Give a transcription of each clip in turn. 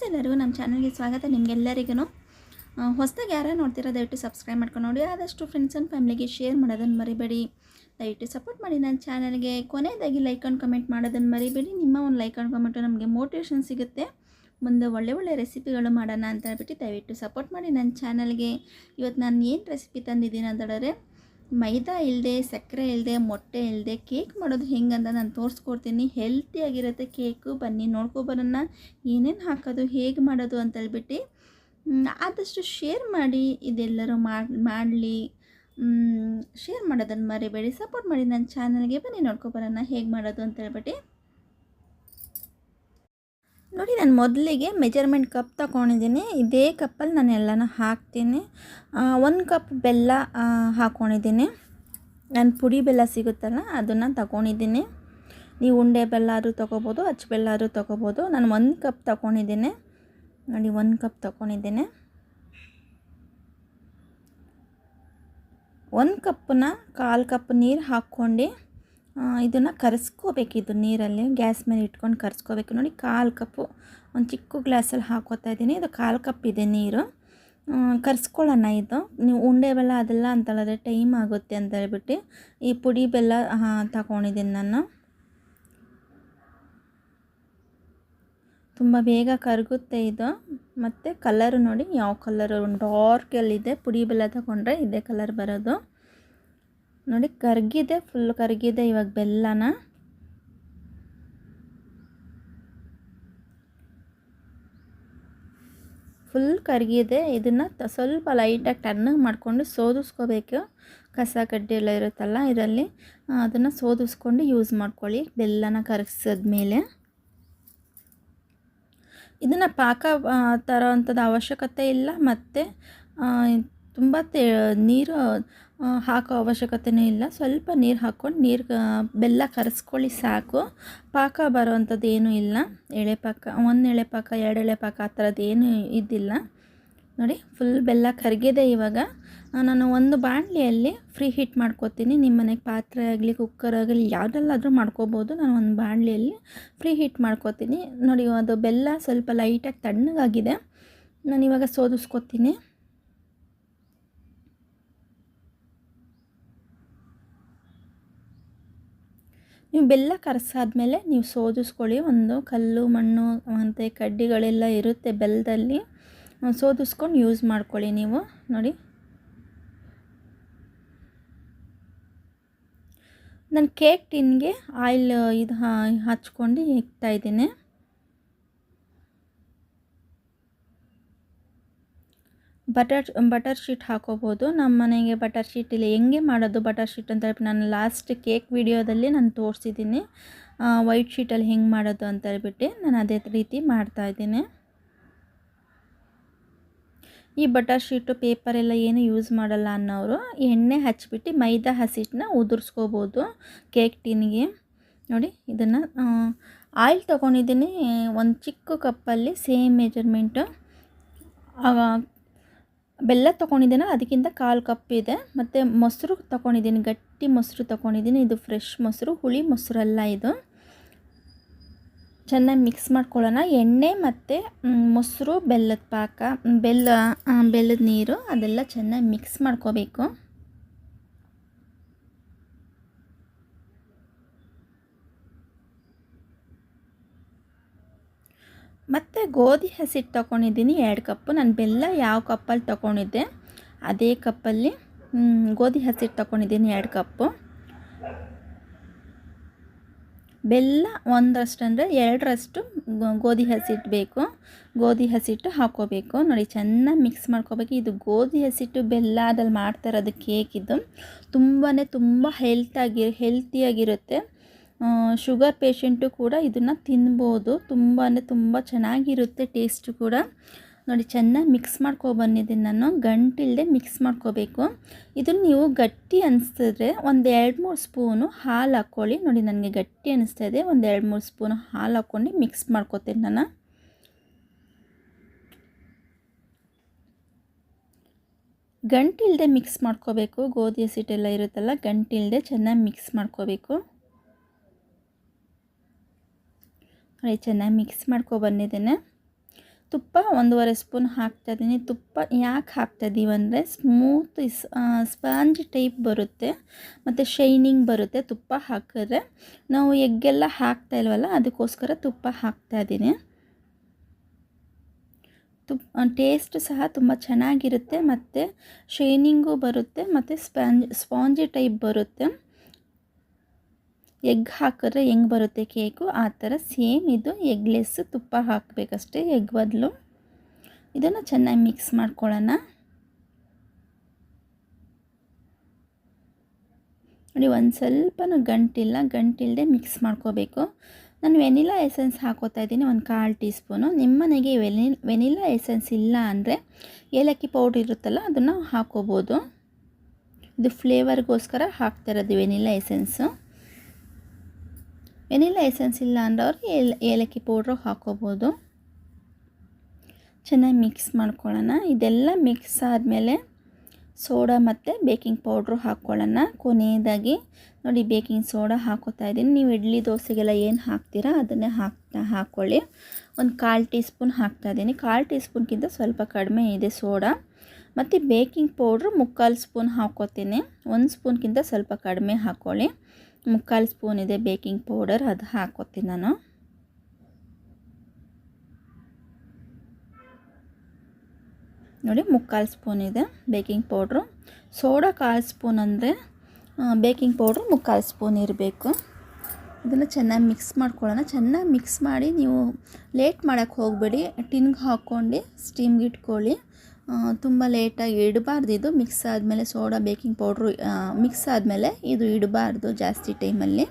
ನಮಸ್ತೆ ಎಲ್ಲರಿಗೂ ನಮ್ಮ ಚಾನಲ್ಗೆ ಸ್ವಾಗತ. ನಿಮಗೆಲ್ಲರಿಗೂ ಹೊಸದಾಗಿ ಯಾರು ನೋಡ್ತೀರಾ ದಯವಿಟ್ಟು ಸಬ್ಸ್ಕ್ರೈಬ್ ಮಾಡ್ಕೊಂಡು ನೋಡಿ. ಆದಷ್ಟು ಫ್ರೆಂಡ್ಸ್ ಆ್ಯಂಡ್ ಫ್ಯಾಮಿಲಿಗೆ ಶೇರ್ ಮಾಡೋದನ್ನು ಮರಿಬೇಡಿ. ದಯವಿಟ್ಟು ಸಪೋರ್ಟ್ ಮಾಡಿ ನನ್ನ ಚಾನಲ್ಗೆ. ಕೊನೆಯದಾಗಿ ಲೈಕ್ ಆ್ಯಂಡ್ ಕಮೆಂಟ್ ಮಾಡೋದನ್ನು ಮರಿಬೇಡಿ. ನಿಮ್ಮ ಒಂದು ಲೈಕ್ ಆ್ಯಂಡ್ ಕಮೆಂಟು ನಮಗೆ ಮೋಟಿವೇಶನ್ ಸಿಗುತ್ತೆ, ಮುಂದೆ ಒಳ್ಳೆ ರೆಸಿಪಿಗಳು ಮಾಡೋಣ ಅಂತ ಹೇಳ್ಬಿಟ್ಟು ದಯವಿಟ್ಟು ಸಪೋರ್ಟ್ ಮಾಡಿ ನನ್ನ ಚಾನಲ್ಗೆ. ಇವತ್ತು ನಾನು ಏನು ರೆಸಿಪಿ ತಂದಿದ್ದೀನಿ ಅಂತಂದರೆ ಮೈದಾ ಇಲ್ಲದೆ, ಸಕ್ಕರೆ ಇಲ್ಲದೆ, ಮೊಟ್ಟೆ ಇಲ್ಲದೆ ಕೇಕ್ ಮಾಡೋದು ಹೆಂಗಂತ ನಾನು ತೋರಿಸ್ಕೊಡ್ತೀನಿ. ಹೆಲ್ತಿಯಾಗಿರುತ್ತೆ ಕೇಕು. ಬನ್ನಿ ನೋಡ್ಕೊಬರೋಣ ಏನೇನು ಹಾಕೋದು, ಹೇಗೆ ಮಾಡೋದು ಅಂತ ಹೇಳ್ಬಿಟ್ಟು. ಆದಷ್ಟು ಶೇರ್ ಮಾಡಿ, ಇದೆಲ್ಲರೂ ಮಾಡಲಿ. ಶೇರ್ ಮಾಡೋದನ್ನು ಮರಿಬೇಡಿ. ಸಪೋರ್ಟ್ ಮಾಡಿ ನನ್ನ ಚಾನಲ್ಗೆ. ಬನ್ನಿ ನೋಡ್ಕೊಬರೋಣ ಹೇಗೆ ಮಾಡೋದು ಅಂತ ಹೇಳ್ಬಿಟ್ಟು. ನೋಡಿ, ನಾನು ಮೊದಲಿಗೆ ಮೆಜರ್ಮೆಂಟ್ ಕಪ್ ತಗೊಂಡಿದ್ದೀನಿ. ಇದೇ ಕಪ್ಪಲ್ಲಿ ನಾನು ಎಲ್ಲನೂ ಹಾಕ್ತೀನಿ. 1 ಕಪ್ ಬೆಲ್ಲ ಹಾಕ್ಕೊಂಡಿದ್ದೀನಿ. ನಾನು ಪುಡಿ ಬೆಲ್ಲ ಸಿಗುತ್ತಲ್ಲ ಅದನ್ನು ತಗೊಂಡಿದ್ದೀನಿ. ನೀವು ಉಂಡೆ ಬೆಲ್ಲ ಆದರೂ ತೊಗೋಬೋದು, ಅಚ್ಚ ಬೆಲ್ಲ ಆದರೂ ತೊಗೋಬೋದು. ನಾನು 1 ಕಪ್ ತಗೊಂಡಿದ್ದೀನಿ. ನೋಡಿ, 1 ಕಪ್ ತಗೊಂಡಿದ್ದೀನಿ. 1 ಕಪ್ಪನ್ನ 1/4 ಕಪ್ ನೀರು ಹಾಕ್ಕೊಂಡು ಇದನ್ನು ಕರೆಸ್ಕೋಬೇಕು. ಇದು ನೀರಲ್ಲಿ ಗ್ಯಾಸ್ ಮೇಲೆ ಇಟ್ಕೊಂಡು ಕರೆಸ್ಕೋಬೇಕು. ನೋಡಿ, 1/4 ಕಪ್ಪು ಒಂದು ಚಿಕ್ಕ ಗ್ಲಾಸಲ್ಲಿ ಹಾಕೋತಾ ಇದ್ದೀನಿ. ಇದು 1/4 ಕಪ್ ಇದೆ ನೀರು. ಕರೆಸ್ಕೊಳ್ಳೋಣ. ಇದು ನೀವು ಉಂಡೆ ಬೆಲ್ಲ ಅದೆಲ್ಲ ಅಂತೇಳಿದ್ರೆ ಟೈಮ್ ಆಗುತ್ತೆ ಅಂತ ಹೇಳ್ಬಿಟ್ಟು ಈ ಪುಡಿ ಬೆಲ್ಲ ತಗೊಂಡಿದ್ದೀನಿ ನಾನು. ತುಂಬ ಬೇಗ ಕರಗುತ್ತೆ ಇದು. ಮತ್ತು ಕಲರು ನೋಡಿ ಯಾವ ಕಲರು, ಡಾರ್ಕಲ್ಲಿದೆ. ಪುಡಿ ಬೆಲ್ಲ ತಗೊಂಡ್ರೆ ಇದೇ ಕಲರ್ ಬರೋದು. ನೋಡಿ, ಕರಗಿದೆ, ಫುಲ್ ಕರಗಿದೆ ಇವಾಗ ಬೆಲ್ಲನ. ಫುಲ್ ಕರಗಿದೆ. ಇದನ್ನು ಸ್ವಲ್ಪ ಲೈಟಾಗಿ ತಣ್ಣಗೆ ಮಾಡಿಕೊಂಡು ಸೋದಿಸ್ಕೋಬೇಕು. ಕಸ ಕಡ್ಡಿ ಎಲ್ಲ ಇರುತ್ತಲ್ಲ ಇದರಲ್ಲಿ, ಅದನ್ನು ಸೋದಿಸ್ಕೊಂಡು ಯೂಸ್ ಮಾಡ್ಕೊಳ್ಳಿ ಬೆಲ್ಲನ ಕರಗಿಸಿದ್ಮೇಲೆ. ಇದನ್ನು ಪಾಕ ತರೋ ಅಂಥದ್ದು ಅವಶ್ಯಕತೆ ಇಲ್ಲ, ಮತ್ತು ತುಂಬ ನೀರು ಹಾಕೋ ಅವಶ್ಯಕತೆಯೂ ಇಲ್ಲ. ಸ್ವಲ್ಪ ನೀರು ಹಾಕ್ಕೊಂಡು ಬೆಲ್ಲ ಕರೆಸ್ಕೊಳ್ಳಿ ಸಾಕು. ಪಾಕ ಬರೋ ಅಂಥದ್ದು ಏನೂ ಇಲ್ಲ. ಎಳೆ ಪಾಕ, 1 ಎಳೆ ಪಾಕ, 2 ಎಳೆ ಪಾಕ ಆ ಥರದ್ದು ಏನೂ ಇದ್ದಿಲ್ಲ. ನೋಡಿ, ಫುಲ್ ಬೆಲ್ಲ ಕರಗಿದೆ. ಇವಾಗ ನಾನು ಒಂದು ಬಾಣಲಿಯಲ್ಲಿ ಫ್ರೀ ಹೀಟ್ ಮಾಡ್ಕೋತೀನಿ. ನಿಮ್ಮ ಮನೆಗೆ ಪಾತ್ರೆ ಆಗಲಿ, ಕುಕ್ಕರ್ ಆಗಲಿ ಯಾವುದಲ್ಲಾದರೂ ಮಾಡ್ಕೋಬೋದು. ನಾನು ಒಂದು ಬಾಣಲಿಯಲ್ಲಿ ಫ್ರೀ ಹೀಟ್ ಮಾಡ್ಕೋತೀನಿ. ನೋಡಿ, ಅದು ಬೆಲ್ಲ ಸ್ವಲ್ಪ ಲೈಟಾಗಿ ತಣ್ಣಗಾಗಿದೆ. ನಾನು ಇವಾಗ ಸೋದಿಸ್ಕೋತೀನಿ. ನೀವು ಬೆಲ್ಲ ಕರಸಾದ್ಮೇಲೆ ನೀವು ಸೋದಿಸ್ಕೊಳ್ಳಿ. ಒಂದು ಕಲ್ಲು ಮಣ್ಣು ಮತ್ತು ಕಡ್ಡಿಗಳೆಲ್ಲ ಇರುತ್ತೆ ಬೆಲ್ಲದಲ್ಲಿ, ಸೋದಿಸ್ಕೊಂಡು ಯೂಸ್ ಮಾಡ್ಕೊಳ್ಳಿ ನೀವು. ನೋಡಿ, ನಾನು ಕೇಕ್ ಟಿನ್ಗೆ ಆಯಿಲ್ ಇದು ಹಚ್ಕೊಂಡು ಇಕ್ತಾಯಿದ್ದೀನಿ. ಬಟರ್ ಶೀಟ್ ಹಾಕೋಬೋದು. ನಮ್ಮ ಮನೆಗೆ ಬಟರ್ ಶೀಟ್ ಇಲ್ಲ. ಹೆಂಗೆ ಮಾಡೋದು ಬಟರ್ ಶೀಟ್ ಅಂತ ಹೇಳ್ಬಿಟ್ಟು ನಾನು ಲಾಸ್ಟ್ ಕೇಕ್ ವಿಡಿಯೋದಲ್ಲಿ ನಾನು ತೋರಿಸಿದ್ದೀನಿ. ವೈಟ್ ಶೀಟಲ್ಲಿ ಹೆಂಗೆ ಮಾಡೋದು ಅಂತ ಹೇಳ್ಬಿಟ್ಟು ನಾನು ಅದೇ ರೀತಿ ಮಾಡ್ತಾಯಿದ್ದೀನಿ. ಈ ಬಟರ್ ಶೀಟು ಪೇಪರೆಲ್ಲ ಏನು ಯೂಸ್ ಮಾಡಲ್ಲ ಅನ್ನೋರು ಎಣ್ಣೆ ಹಚ್ಬಿಟ್ಟು ಮೈದಾ ಹಸಿಟ್ಟನ್ನ ಉದುರಿಸ್ಕೋಬೋದು ಕೇಕ್ ಟಿನ್ಗೆ. ನೋಡಿ, ಇದನ್ನು ಆಯಿಲ್ ತೊಗೊಂಡಿದ್ದೀನಿ. ಒಂದು ಚಿಕ್ಕ ಕಪ್ಪಲ್ಲಿ ಸೇಮ್ ಮೆಜರ್ಮೆಂಟು. ಬೆಲ್ಲ ತೊಗೊಂಡಿದ್ದೀನ ಅದಕ್ಕಿಂತ 1/4 ಕಪ್ ಇದೆ. ಮತ್ತು ಮೊಸರು ತೊಗೊಂಡಿದ್ದೀನಿ, ಗಟ್ಟಿ ಮೊಸರು ತೊಗೊಂಡಿದ್ದೀನಿ. ಇದು ಫ್ರೆಶ್ ಮೊಸರು, ಹುಳಿ ಮೊಸರಲ್ಲ ಇದು. ಚೆನ್ನಾಗಿ ಮಿಕ್ಸ್ ಮಾಡ್ಕೊಳ್ಳೋಣ. ಎಣ್ಣೆ ಮತ್ತು ಮೊಸರು, ಬೆಲ್ಲದ ಪಾಕ, ಬೆಲ್ಲದ ನೀರು ಅದೆಲ್ಲ ಚೆನ್ನಾಗಿ ಮಿಕ್ಸ್ ಮಾಡ್ಕೋಬೇಕು. ಮತ್ತು ಗೋಧಿ ಹಸಿಟ್ಟು ತೊಗೊಂಡಿದ್ದೀನಿ 2 ಕಪ್ಪು. ನಾನು ಬೆಲ್ಲ ಯಾವ ಕಪ್ಪಲ್ಲಿ ತೊಗೊಂಡಿದ್ದೆ ಅದೇ ಕಪ್ಪಲ್ಲಿ ಗೋಧಿ ಹಸಿಟ್ಟು ತೊಗೊಂಡಿದ್ದೀನಿ 2 ಕಪ್ಪು. ಬೆಲ್ಲ 1ರಷ್ಟು ಅಂದರೆ 2ರಷ್ಟು ಗೋಧಿ ಹಸಿಟ್ಟು ಬೇಕು. ಗೋಧಿ ಹಸಿಟ್ಟು ಹಾಕ್ಕೋಬೇಕು. ನೋಡಿ, ಚೆನ್ನಾಗಿ ಮಿಕ್ಸ್ ಮಾಡ್ಕೋಬೇಕು. ಇದು ಗೋಧಿ ಹಸಿಟ್ಟು ಬೆಲ್ಲ ಅದಲ್ಲಿ ಮಾಡ್ತಾ ಇರೋದು ಕೇಕ್. ಇದು ತುಂಬ ಹೆಲ್ತಿಯಾಗಿರುತ್ತೆ. ಶುಗರ್ ಪೇಷೆಂಟು ಕೂಡ ಇದನ್ನು ತಿನ್ಬೋದು. ತುಂಬ ಚೆನ್ನಾಗಿರುತ್ತೆ ಟೇಸ್ಟು ಕೂಡ. ನೋಡಿ, ಚೆನ್ನಾಗಿ ಮಿಕ್ಸ್ ಮಾಡ್ಕೊಬಂದಿದ್ದೀನಿ ನಾನು. ಗಂಟಿಲ್ಲದೆ ಮಿಕ್ಸ್ ಮಾಡ್ಕೋಬೇಕು. ಇದನ್ನು ನೀವು ಗಟ್ಟಿ ಅನಿಸಿದ್ರೆ ಒಂದು 2-3 ಸ್ಪೂನು ಹಾಲು ಹಾಕ್ಕೊಳ್ಳಿ. ನೋಡಿ, ನನಗೆ ಗಟ್ಟಿ ಅನಿಸ್ತಾ ಇದೆ. ಒಂದು 2-3 ಸ್ಪೂನು ಹಾಲು ಹಾಕ್ಕೊಂಡು ಮಿಕ್ಸ್ ಮಾಡ್ಕೋತೀನಿ ನಾನು. ಗಂಟಿಲ್ಲದೆ ಮಿಕ್ಸ್ ಮಾಡ್ಕೋಬೇಕು. ಗೋಧಿ ಹಸಿಟ್ಟೆಲ್ಲ ಇರುತ್ತಲ್ಲ, ಗಂಟಿಲ್ಲದೆ ಚೆನ್ನಾಗಿ ಮಿಕ್ಸ್ ಮಾಡ್ಕೋಬೇಕು. ನೋಡಿ, ಚೆನ್ನಾಗಿ ಮಿಕ್ಸ್ ಮಾಡ್ಕೊಬಂದಿದ್ದೇನೆ. ತುಪ್ಪ 1.5 ಸ್ಪೂನ್ ಹಾಕ್ತಾಯಿದ್ದೀನಿ. ತುಪ್ಪ ಯಾಕೆ ಹಾಕ್ತಾಯಿದ್ದೀವಿ ಅಂದರೆ ಸ್ಮೂತ್ ಸ್ಪಾಂಜ್ ಟೈಪ್ ಬರುತ್ತೆ ಮತ್ತು ಶೈನಿಂಗ್ ಬರುತ್ತೆ ತುಪ್ಪ ಹಾಕಿದ್ರೆ. ನಾವು ಎಗ್ಗೆಲ್ಲ ಹಾಕ್ತಾಯಿಲ್ವಲ್ಲ, ಅದಕ್ಕೋಸ್ಕರ ತುಪ್ಪ ಹಾಕ್ತಾಯಿದ್ದೀನಿ. ಟೇಸ್ಟ್ ಸಹ ತುಂಬ ಚೆನ್ನಾಗಿರುತ್ತೆ ಮತ್ತು ಶೈನಿಂಗು ಬರುತ್ತೆ ಮತ್ತು ಸ್ಪಾಂಜಿ ಟೈಪ್ ಬರುತ್ತೆ. ಎಗ್ ಹಾಕಿದ್ರೆ ಹೆಂಗೆ ಬರುತ್ತೆ ಕೇಕು, ಆ ಥರ ಸೇಮ್ ಇದು ಎಗ್ಲೆಸ್. ತುಪ್ಪ ಹಾಕಬೇಕಷ್ಟೇ ಎಗ್ ಬದಲು. ಇದನ್ನು ಚೆನ್ನಾಗಿ ಮಿಕ್ಸ್ ಮಾಡ್ಕೊಳ್ಳೋಣ. ನೋಡಿ, ಒಂದು ಸ್ವಲ್ಪನೂ ಗಂಟಿಲ್ಲದೆ ಮಿಕ್ಸ್ ಮಾಡ್ಕೋಬೇಕು. ನಾನು ವೆನಿಲಾ ಎಸೆನ್ಸ್ ಹಾಕೋತಾ ಇದ್ದೀನಿ 1/4 ಟೀ ಸ್ಪೂನು. ನಿಮ್ಮ ಮನೆಗೆ ವೆನಿಲಾ ಎಸೆನ್ಸ್ ಇಲ್ಲ ಅಂದರೆ ಏಲಕ್ಕಿ ಪೌಡ್ರ್ ಇರುತ್ತಲ್ಲ, ಅದನ್ನು ಹಾಕೋಬೋದು. ಇದು ಫ್ಲೇವರ್ಗೋಸ್ಕರ ಹಾಕ್ತಾ ಇರೋದು ವೆನಿಲಾ ಎಸೆನ್ಸು. ವೆನಿಲಾ ಎಸೆನ್ಸ್ ಇಲ್ಲ ಅಂದವ್ರು ಏಲಕ್ಕಿ ಪೌಡ್ರು ಹಾಕೋಬೋದು. ಚೆನ್ನಾಗಿ ಮಿಕ್ಸ್ ಮಾಡ್ಕೊಳ್ಳೋಣ. ಇದೆಲ್ಲ ಮಿಕ್ಸ್ ಆದಮೇಲೆ ಸೋಡಾ ಮತ್ತು ಬೇಕಿಂಗ್ ಪೌಡ್ರು ಹಾಕ್ಕೊಳ್ಳೋಣ. ಕೊನೆಯದಾಗಿ ನೋಡಿ, ಬೇಕಿಂಗ್ ಸೋಡಾ ಹಾಕೋತಾ ಇದ್ದೀನಿ. ನೀವು ಇಡ್ಲಿ ದೋಸೆಗೆಲ್ಲ ಏನು ಹಾಕ್ತೀರಾ ಅದನ್ನೇ ಹಾಕ್ಕೊಳ್ಳಿ. 1/4 ಟೀ ಸ್ಪೂನ್ ಹಾಕ್ತಾಯಿದ್ದೀನಿ. 1/4 ಟೀ ಸ್ಪೂನ್ಗಿಂತ ಸ್ವಲ್ಪ ಕಡಿಮೆ ಇದೆ ಸೋಡಾ. ಮತ್ತು ಬೇಕಿಂಗ್ ಪೌಡ್ರು 3/4 ಸ್ಪೂನ್ ಹಾಕ್ಕೋತೀನಿ. 1 ಸ್ಪೂನ್ಗಿಂತ ಸ್ವಲ್ಪ ಕಡಿಮೆ ಹಾಕ್ಕೊಳ್ಳಿ. 3/4 ಸ್ಪೂನ್ ಇದೆ ಬೇಕಿಂಗ್ ಪೌಡರ್, ಅದು ಹಾಕ್ಕೋತೀನಿ ನಾನು. ನೋಡಿ, 3/4 ಸ್ಪೂನ್ ಇದೆ ಬೇಕಿಂಗ್ ಪೌಡ್ರು. ಸೋಡಾ 1/4 ಸ್ಪೂನ್ ಅಂದರೆ ಬೇಕಿಂಗ್ ಪೌಡ್ರು 3/4 ಸ್ಪೂನ್ ಇರಬೇಕು. ಇದನ್ನು ಚೆನ್ನಾಗಿ ಮಿಕ್ಸ್ ಮಾಡ್ಕೊಳ್ಳೋಣ. ಚೆನ್ನಾಗಿ ಮಿಕ್ಸ್ ಮಾಡಿ ನೀವು ಲೇಟ್ ಮಾಡೋಕ್ಕೆ ಹೋಗಬೇಡಿ. ಟಿನ್ಗೆ ಹಾಕ್ಕೊಂಡು ಸ್ಟೀಮ್ಗೆ ಇಟ್ಕೊಳ್ಳಿ. ತುಂಬ ಲೇಟಾಗಿ ಇಡಬಾರ್ದು. ಇದು ಮಿಕ್ಸ್ ಆದಮೇಲೆ ಸೋಡಾ ಬೇಕಿಂಗ್ ಪೌಡ್ರು ಮಿಕ್ಸ್ ಆದಮೇಲೆ ಇದು ಇಡಬಾರ್ದು ಜಾಸ್ತಿ ಟೈಮಲ್ಲಿ.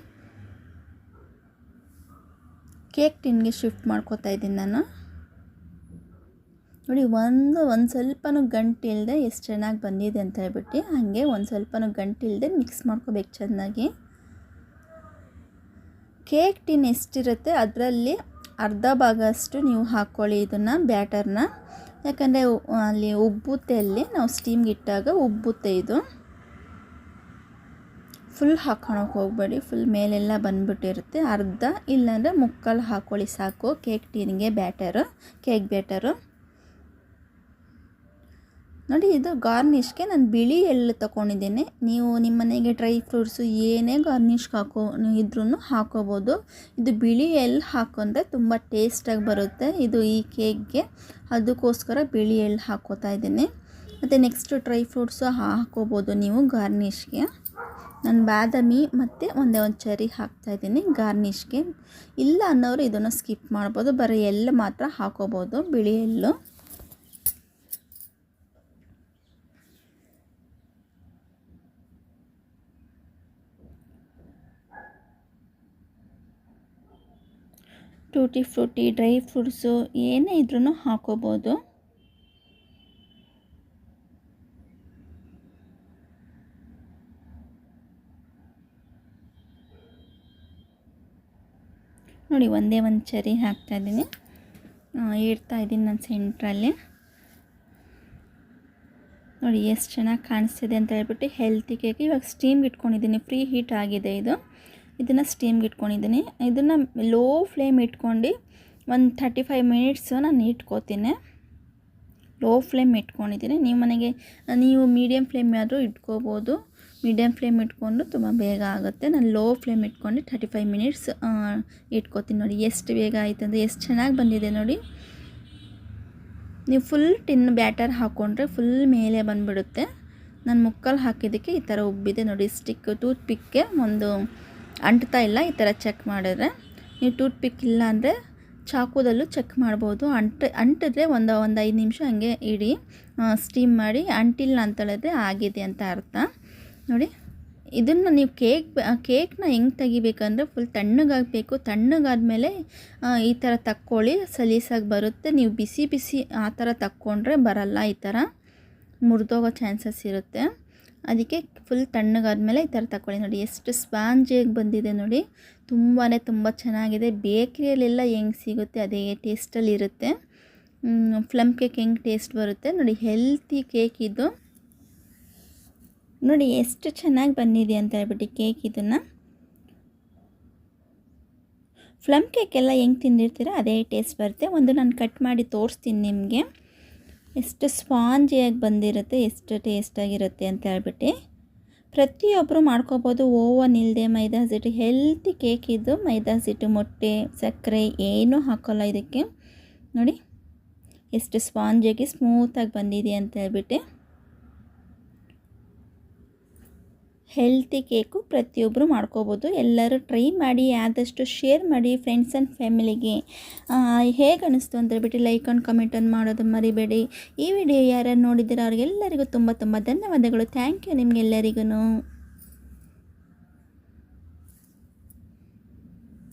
ಕೇಕ್ ಟಿನ್ಗೆ ಶಿಫ್ಟ್ ಮಾಡ್ಕೋತಾ ಇದ್ದೀನಿ ನಾನು. ನೋಡಿ, ಒಂದು ಸ್ವಲ್ಪನೂ ಗಂಟಿಲ್ಲದೆ ಎಷ್ಟು ಚೆನ್ನಾಗಿ ಬಂದಿದೆ ಅಂತ ಹೇಳ್ಬಿಟ್ಟು, ಹಾಗೆ ಒಂದು ಸ್ವಲ್ಪನೂ ಗಂಟಿಲ್ಲದೆ ಮಿಕ್ಸ್ ಮಾಡ್ಕೋಬೇಕು ಚೆನ್ನಾಗಿ. ಕೇಕ್ ಟಿನ್ ಎಷ್ಟಿರುತ್ತೆ ಅದರಲ್ಲಿ ಅರ್ಧ ಭಾಗ ಅಷ್ಟು ನೀವು ಹಾಕ್ಕೊಳ್ಳಿ ಇದನ್ನು, ಬ್ಯಾಟರ್ನ. ಯಾಕಂದರೆ ಅಲ್ಲಿ ಉಬ್ಬುತ್ತೆ, ಅಲ್ಲಿ ನಾವು ಸ್ಟೀಮ್ಗೆ ಇಟ್ಟಾಗ ಉಬ್ಬುತ್ತೆ ಇದು. ಫುಲ್ ಹಾಕ್ಕೊಳಕ್ಕೆ ಹೋಗಬೇಡಿ, ಫುಲ್ ಮೇಲೆಲ್ಲ ಬಂದುಬಿಟ್ಟಿರುತ್ತೆ. ಅರ್ಧ ಇಲ್ಲಾಂದರೆ 3/4 ಹಾಕ್ಕೊಳ್ಳಿ ಸಾಕು ಕೇಕ್ ಟಿನ್ಗೆ ಕೇಕ್ ಬ್ಯಾಟರು. ನೋಡಿ, ಇದು ಗಾರ್ನಿಷ್ಗೆ ನಾನು ಬಿಳಿ ಎಳ್ಳು ತೊಗೊಂಡಿದ್ದೀನಿ. ನೀವು ನಿಮ್ಮ ಮನೆಗೆ ಡ್ರೈ ಫ್ರೂಟ್ಸು ಏನೇ ಗಾರ್ನಿಷ್ಗೆ ಇದ್ರೂ ಹಾಕೋಬೋದು. ಇದು ಬಿಳಿ ಎಳ್ಳು ಹಾಕೊಂಡ್ರೆ ತುಂಬ ಟೇಸ್ಟಾಗಿ ಬರುತ್ತೆ ಇದು ಈ ಕೇಕ್ಗೆ, ಅದಕ್ಕೋಸ್ಕರ ಬಿಳಿ ಎಳ್ಳು ಹಾಕ್ಕೋತಾ ಇದ್ದೀನಿ. ಮತ್ತು ನೆಕ್ಸ್ಟು ಡ್ರೈ ಫ್ರೂಟ್ಸು ಹಾಕೋಬೋದು ನೀವು ಗಾರ್ನಿಷ್ಗೆ. ನಾನು ಬಾದಾಮಿ ಮತ್ತು ಒಂದೇ ಒಂದು ಚೆರಿ ಹಾಕ್ತಾಯಿದ್ದೀನಿ ಗಾರ್ನಿಷ್ಗೆ. ಇಲ್ಲ ಅನ್ನೋರು ಇದನ್ನು ಸ್ಕಿಪ್ ಮಾಡ್ಬೋದು, ಬರೀ ಎಳ್ಳು ಮಾತ್ರ ಹಾಕೋಬೋದು, ಬಿಳಿ ಎಳ್ಳು. ಟೂಟಿ ಫ್ರೂಟಿ, ಡ್ರೈ ಫ್ರೂಟ್ಸು ಏನೇ ಇದ್ರೂ ಹಾಕೋಬೋದು. ನೋಡಿ, ಒಂದೇ ಒಂದು ಚೆರಿ ಹಾಕ್ತಾಯಿದ್ದೀನಿ, ಇಡ್ತಾಯಿದ್ದೀನಿ ನಾನು ಸೆಂಟ್ರಲ್ಲಿ. ನೋಡಿ ಎಷ್ಟು ಚೆನ್ನಾಗಿ ಕಾಣಿಸ್ತಿದೆ ಅಂತ ಹೇಳ್ಬಿಟ್ಟು. ಹೆಲ್ತಿ ಕೇಕ್ ಇವಾಗ ಸ್ಟೀಮ್ಗೆ ಇಟ್ಕೊಂಡಿದ್ದೀನಿ, ಫ್ರೀ ಹೀಟ್ ಆಗಿದೆ ಇದು. ಇದನ್ನು ಸ್ಟೀಮ್ಗೆ ಇಟ್ಕೊಂಡಿದ್ದೀನಿ. ಇದನ್ನು ಲೋ ಫ್ಲೇಮ್ ಇಟ್ಕೊಂಡು ಒಂದು 35 ಮಿನಿಟ್ಸು ನಾನು ಇಟ್ಕೋತೀನಿ. ಲೋ ಫ್ಲೇಮ್ ಇಟ್ಕೊಂಡಿದ್ದೀನಿ. ನೀವು ಮೀಡಿಯಮ್ ಫ್ಲೇಮ್ ಆದರೂ ಇಟ್ಕೋಬೋದು. ಮೀಡಿಯಮ್ ಫ್ಲೇಮ್ ಇಟ್ಕೊಂಡು ತುಂಬ ಬೇಗ ಆಗುತ್ತೆ. ನಾನು ಲೋ ಫ್ಲೇಮ್ ಇಟ್ಕೊಂಡು 35 ಮಿನಿಟ್ಸ್ ಇಟ್ಕೋತೀನಿ. ನೋಡಿ ಎಷ್ಟು ಬೇಗ ಆಯ್ತು ಅಂದರೆ, ಎಷ್ಟು ಚೆನ್ನಾಗಿ ಬಂದಿದೆ ನೋಡಿ. ನೀವು ಫುಲ್ ಟಿನ್ ಬ್ಯಾಟರ್ ಹಾಕ್ಕೊಂಡ್ರೆ ಫುಲ್ ಮೇಲೆ ಬಂದುಬಿಡುತ್ತೆ. ನಾನು 3/4 ಹಾಕಿದ್ದಕ್ಕೆ ಈ ಥರ ಉಬ್ಬಿದೆ ನೋಡಿ. ಟೂತ್ ಪಿಕ್ಗೆ ಒಂದು ಅಂಟ್ತಾ ಇಲ್ಲ, ಈ ಥರ ಚೆಕ್ ಮಾಡಿದ್ರೆ. ನೀವು ಟೂತ್ ಪಿಕ್ ಇಲ್ಲ ಅಂದರೆ ಚಾಕುದಲ್ಲೂ ಚೆಕ್ ಮಾಡ್ಬೋದು. ಅಂಟಿದ್ರೆ ಒಂದು 5 ನಿಮಿಷ ಹಂಗೆ ಇಡಿ, ಸ್ಟೀಮ್ ಮಾಡಿ. ಅಂಟಿಲ್ಲ ಅಂತ ಹೇಳಿದ್ರೆ ಆಗಿದೆ ಅಂತ ಅರ್ಥ. ನೋಡಿ, ಇದನ್ನು ನೀವು ಕೇಕ್ನ ಹೆಂಗೆ ತೆಗಿಬೇಕಂದ್ರೆ ಫುಲ್ ತಣ್ಣಗಾಗಬೇಕು. ತಣ್ಣಗಾದ್ಮೇಲೆ ಈ ಥರ ತಕ್ಕೊಳ್ಳಿ, ಸಲೀಸಾಗಿ ಬರುತ್ತೆ. ನೀವು ಬಿಸಿ ಆ ಥರ ತಕ್ಕೊಂಡ್ರೆ ಬರಲ್ಲ, ಈ ಥರ ಮುರಿದೋಗೋ ಚಾನ್ಸಸ್ ಇರುತ್ತೆ. ಅದಕ್ಕೆ ಫುಲ್ ತಣ್ಣಗಾದ್ಮೇಲೆ ಈ ಥರ ತಗೊಳ್ಳಿ. ನೋಡಿ ಎಷ್ಟು ಸ್ಪಾಂಜಿಯಾಗಿ ಬಂದಿದೆ ನೋಡಿ, ತುಂಬ ಚೆನ್ನಾಗಿದೆ. ಬೇಕ್ರಿಯಲ್ಲೆಲ್ಲ ಹೆಂಗೆ ಸಿಗುತ್ತೆ ಅದೇ ಟೇಸ್ಟಲ್ಲಿ ಇರುತ್ತೆ. ಪ್ಲಮ್ ಕೇಕ್ ಹೆಂಗೆ ಟೇಸ್ಟ್ ಬರುತ್ತೆ ನೋಡಿ, ಹೆಲ್ತಿ ಕೇಕ್ ಇದು. ನೋಡಿ ಎಷ್ಟು ಚೆನ್ನಾಗಿ ಬಂದಿದೆ ಅಂತ ಹೇಳ್ಬಿಟ್ಟು ಕೇಕ್. ಇದನ್ನು ಪ್ಲಮ್ ಕೇಕೆಲ್ಲ ಹೆಂಗೆ ತಿಂದಿರ್ತೀರೋ ಅದೇ ಟೇಸ್ಟ್ ಬರುತ್ತೆ. ಒಂದು ನಾನು ಕಟ್ ಮಾಡಿ ತೋರಿಸ್ತೀನಿ ನಿಮಗೆ, ಎಷ್ಟು ಸ್ಪಾಂಜಿಯಾಗಿ ಬಂದಿರುತ್ತೆ, ಎಷ್ಟು ಟೇಸ್ಟಾಗಿರುತ್ತೆ ಅಂತ ಹೇಳ್ಬಿಟ್ಟು. ಪ್ರತಿಯೊಬ್ಬರು ಮಾಡ್ಕೋಬೋದು, ಓವನ್ ಇಲ್ಲದೆ ಮೈದಾ ಹಸಿಟ್ಟು ಹೆಲ್ತಿ ಕೇಕ್ ಇದು. ಮೈದಾ ಹಸಿಟ್ಟು, ಮೊಟ್ಟೆ, ಸಕ್ಕರೆ ಏನೂ ಹಾಕೋಲ್ಲ ಇದಕ್ಕೆ. ನೋಡಿ ಎಷ್ಟು ಸ್ಪಾಂಜಿಯಾಗಿ ಸ್ಮೂತಾಗಿ ಬಂದಿದೆ ಅಂತ ಹೇಳ್ಬಿಟ್ಟು. ಹೆಲ್ತಿ ಕೇಕು ಪ್ರತಿಯೊಬ್ಬರು ಮಾಡ್ಕೋಬೋದು. ಎಲ್ಲರೂ ಟ್ರೈ ಮಾಡಿ, ಆದಷ್ಟು ಶೇರ್ ಮಾಡಿ ಫ್ರೆಂಡ್ಸ್ ಆ್ಯಂಡ್ ಫ್ಯಾಮಿಲಿಗೆ. ಹೇಗೆ ಅನ್ನಿಸ್ತು ಅಂತ ಹೇಳ್ಬಿಟ್ಟು ಲೈಕ್ ಆ್ಯಂಡ್ ಕಮೆಂಟನ್ನು ಮಾಡೋದು ಮರಿಬೇಡಿ. ಈ ವಿಡಿಯೋ ಯಾರ್ಯಾರು ನೋಡಿದ್ದೀರೋ ಅವ್ರಿಗೆಲ್ಲರಿಗೂ ತುಂಬ ಧನ್ಯವಾದಗಳು. ಥ್ಯಾಂಕ್ ಯು ನಿಮಗೆಲ್ಲರಿಗೂ.